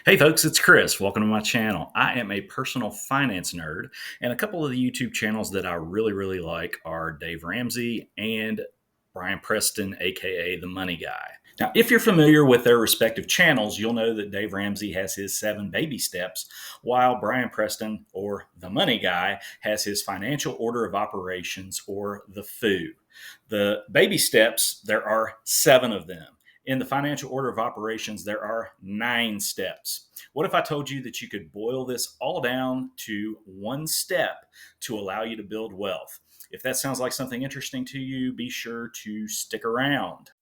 Hey folks, it's Chris. Welcome to my channel. I am a personal finance nerd, and a couple of the YouTube channels that I really like are Dave Ramsey and Brian Preston, aka the Money Guy. Now, if you're familiar with their respective channels, you'll know that Dave Ramsey has his 7 baby steps, while Brian Preston, or the Money Guy, has his financial order of operations, or the FOO. The baby steps, there are 7 of them. In the financial order of operations, there are 9 steps. What if I told you that you could boil this all down to one step to allow you to build wealth? If that sounds like something interesting to you, be sure to stick around.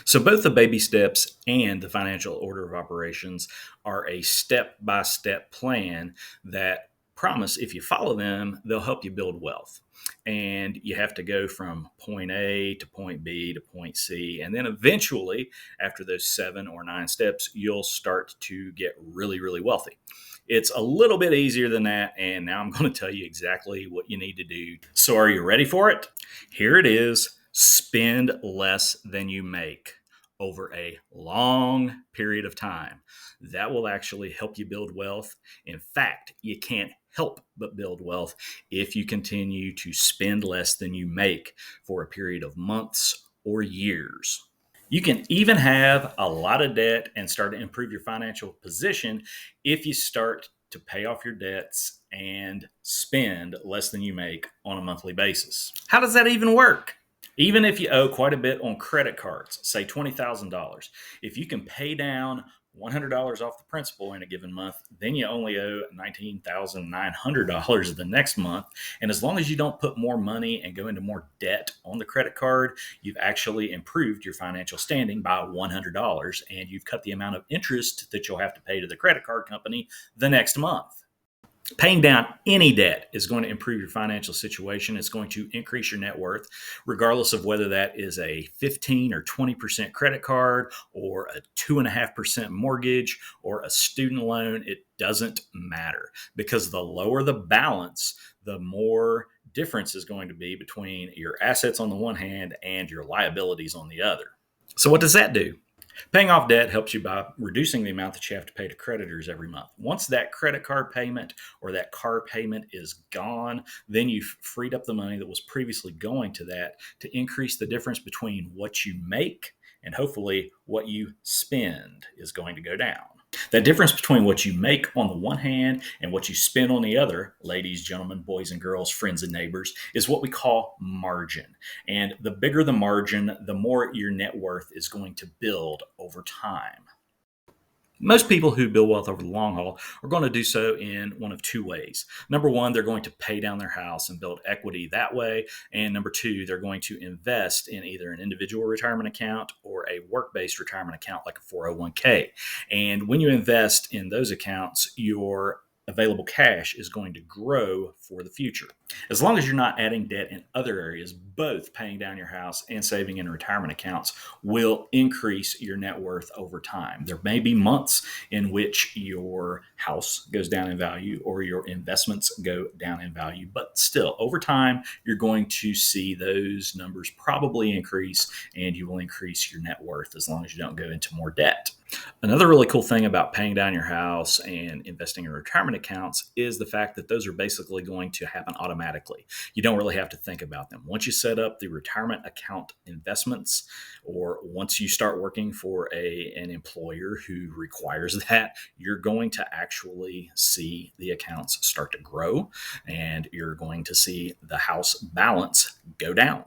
So, both the baby steps and the financial order of operations are a step by step plan that promise if you follow them, they'll help you build wealth. And you have to go from point A to point B to point C. And then eventually, after those 7 or 9 steps, you'll start to get really wealthy. It's a little bit easier than that. And now I'm going to tell you exactly what you need to do. So, are you ready for it? Here it is. Spend less than you make over a long period of time. That will actually help you build wealth. In fact, you can't help but build wealth if you continue to spend less than you make for a period of months or years. You can even have a lot of debt and start to improve your financial position if you start to pay off your debts and spend less than you make on a monthly basis. How does that even work? Even if you owe quite a bit on credit cards, say $20,000, if you can pay down $100 off the principal in a given month, then you only owe $19,900 the next month. And as long as you don't put more money and go into more debt on the credit card, you've actually improved your financial standing by $100, and you've cut the amount of interest that you'll have to pay to the credit card company the next month. Paying down any debt is going to improve your financial situation. It's going to increase your net worth, regardless of whether that is a 15 or 20% credit card or a 2.5% mortgage or a student loan. It doesn't matter, because the lower the balance, the more difference is going to be between your assets on the one hand and your liabilities on the other. So, what does that do? Paying off debt helps you by reducing the amount that you have to pay to creditors every month. Once that credit card payment or that car payment is gone, then you've freed up the money that was previously going to that to increase the difference between what you make and hopefully what you spend is going to go down. That difference between what you make on the one hand and what you spend on the other, ladies, gentlemen, boys and girls, friends and neighbors, is what we call margin. And the bigger the margin, the more your net worth is going to build over time. Most people who build wealth over the long haul are going to do so in one of 2 ways. Number one, they're going to pay down their house and build equity that way. And number two, they're going to invest in either an individual retirement account or a work based retirement account like a 401k. And when you invest in those accounts, your available cash is going to grow for the future. As long as you're not adding debt in other areas, both paying down your house and saving in retirement accounts will increase your net worth over time. There may be months in which your house goes down in value or your investments go down in value, but still, over time, you're going to see those numbers probably increase, and you will increase your net worth as long as you don't go into more debt. Another really cool thing about paying down your house and investing in retirement accounts is the fact that those are basically going to happen automatically. You don't really have to think about them. Once you set up the retirement account investments, or once you start working for an employer who requires that, you're going to actually see the accounts start to grow, and you're going to see the house balance go down.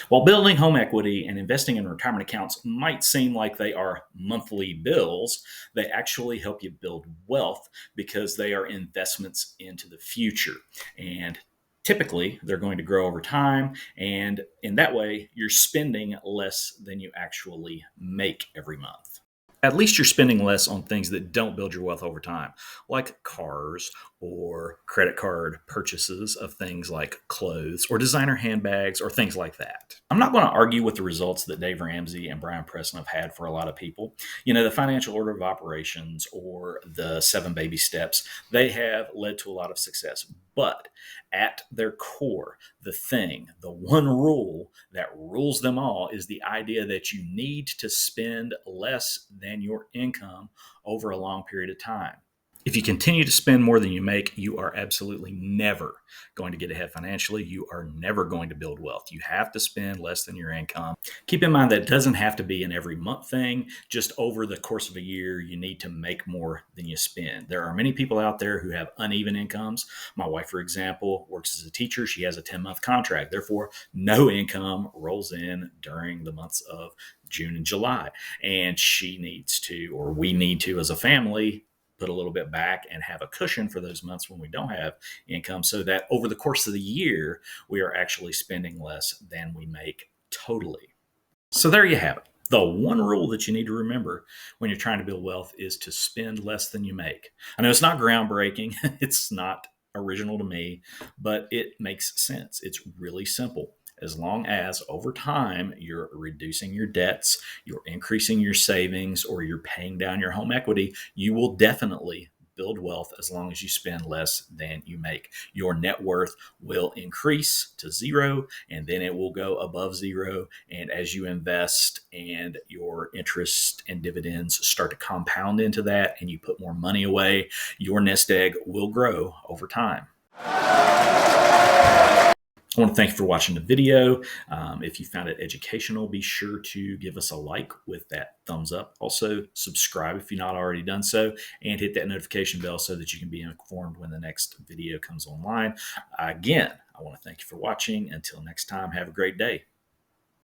While building home equity and investing in retirement accounts might seem like they are monthly bills, they actually help you build wealth because they are investments into the future. And typically, they're going to grow over time. And in that way, you're spending less than you actually make every month. at least you're spending less on things that don't build your wealth over time, like cars or credit card purchases of things like clothes or designer handbags or things like that. I'm not going to argue with the results that Dave Ramsey and Brian Preston have had for a lot of people. The financial order of operations or the seven baby steps, they have led to a lot of success. But at their core, the one rule that rules them all is the idea that you need to spend less than your income over a long period of time. If you continue to spend more than you make, you are absolutely never going to get ahead financially. You are never going to build wealth. You have to spend less than your income. Keep in mind that it doesn't have to be an every month thing. Just over the course of a year, you need to make more than you spend. There are many people out there who have uneven incomes. My wife, for example, works as a teacher. She has a 10-month contract. Therefore, no income rolls in during the months of June and July. And she needs to, or we need to as a family, put a little bit back and have a cushion for those months when we don't have income, so that over the course of the year, we are actually spending less than we make totally. So there you have it. The one rule that you need to remember when you're trying to build wealth is to spend less than you make. I know it's not groundbreaking, it's not original to me, but it makes sense. It's really simple. As long as over time you're reducing your debts, you're increasing your savings, or you're paying down your home equity, you will definitely build wealth as long as you spend less than you make. Your net worth will increase to zero, and then it will go above zero. And as you invest and your interest and dividends start to compound into that and you put more money away, your nest egg will grow over time. I want to thank you for watching the video. If you found it educational, be sure to give us a like with that thumbs up. Also, subscribe if you've not already done so, and hit that notification bell so that you can be informed when the next video comes online. Again, I want to thank you for watching. Until next time, have a great day.